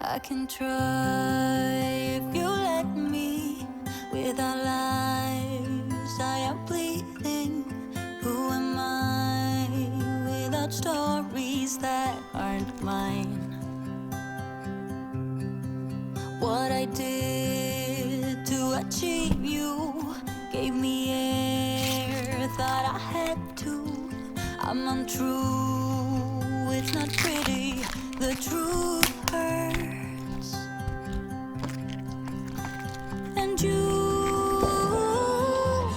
I can try if you let me. Without lies, I am bleeding. Who am I without stories that aren't mine? What I did to achieve you gave me air, thought I had to. I'm untrue, it's not pretty, the truth hurts. And you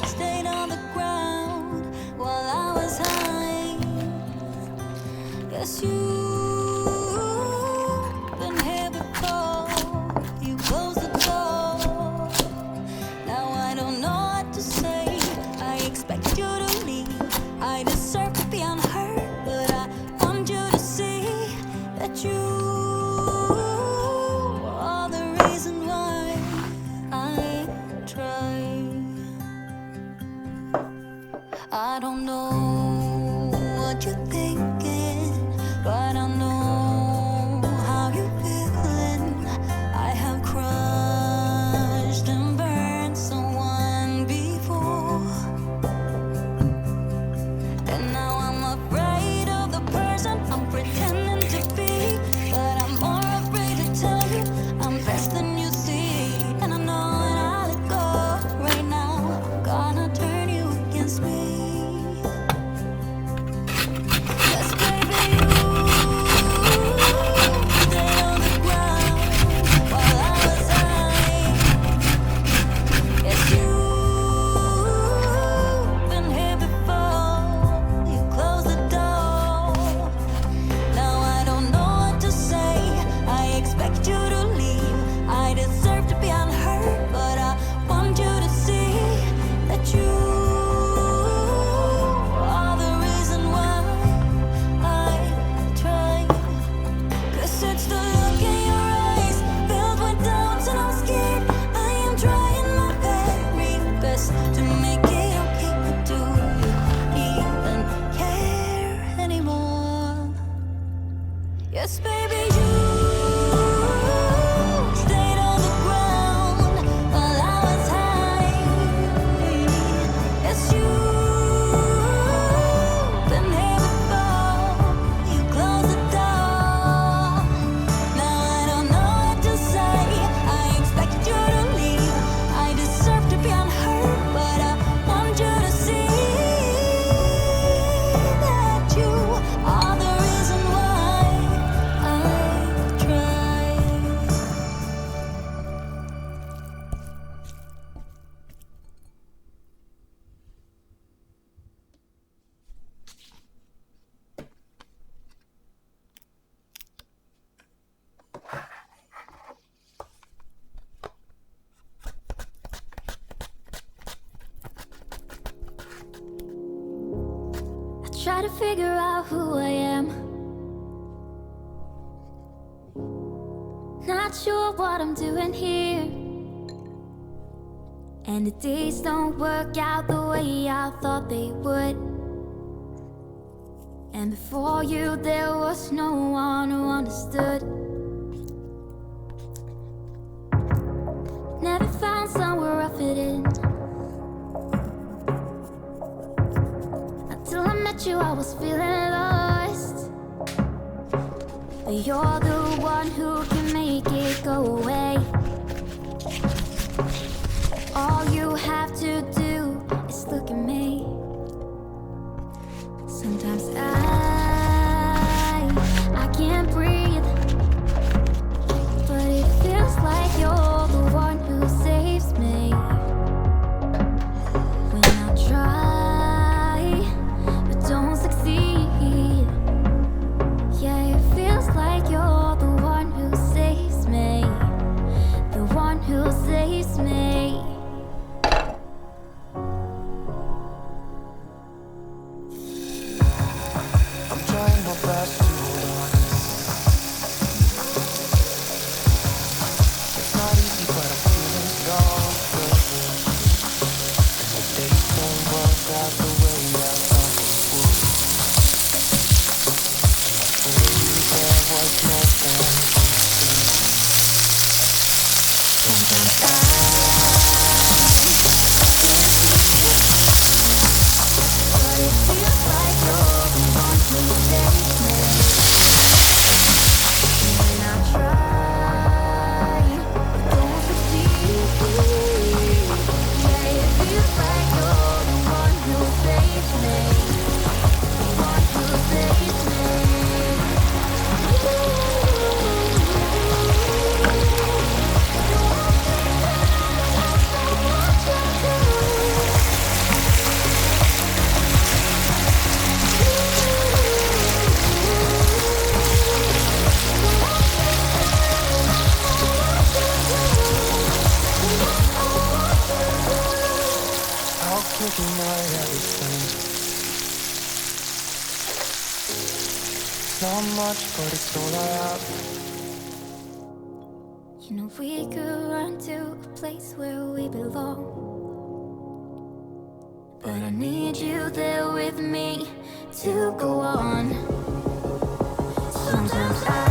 stayed on the ground while I was high. Guess you've been here before. You closed the door. Now I don't know what to say. I expect you to leave. I deserve to be unheard, but I want you to see that you are the reason why I try. I don't know what you're thinking, but I know how you're feeling. I have crushed and burned someone before, and now I'm afraid of the person I'm pretending to be. But I'm more afraid to tell you I'm best than you see. And I know when I let go right now, I'm gonna turn you against me. Yes, baby, you stayed on the ground while I was high. Yes, you've been here before. You closed the door. Now I don't know what to say. I expect you to leave. I deserve to be unheard, but I want you to see that you are the reason why I try. 'Cause it's the look in your eyes filled with doubts, and I'm scared. I am trying my very best to make it okay, but do you even care anymore? Yes, baby, you stayed on the ground while I was high. Yes, you've been here before. You closed the door. Now I don't know what to say. I expect you to leave. I deserve to be unheard, but I want you to see that you are the reason why I try. I try to figure out who I am. Not sure what I'm doing here. And the days don't work out the way I thought they would. And before you, there was no one who understood. Never found somewhere I fit in. Until I met you, I was feeling lost. But you're the one who can make it go away. All you have to do is look at me. Sometimes I can't breathe, but it feels like you're the one who saves me. When I try but don't succeed, yeah, it feels like you're the one who saves me. Not much, but it's all I have. You know we could run to a place where we belong, but I need you there with me to go on. Sometimes I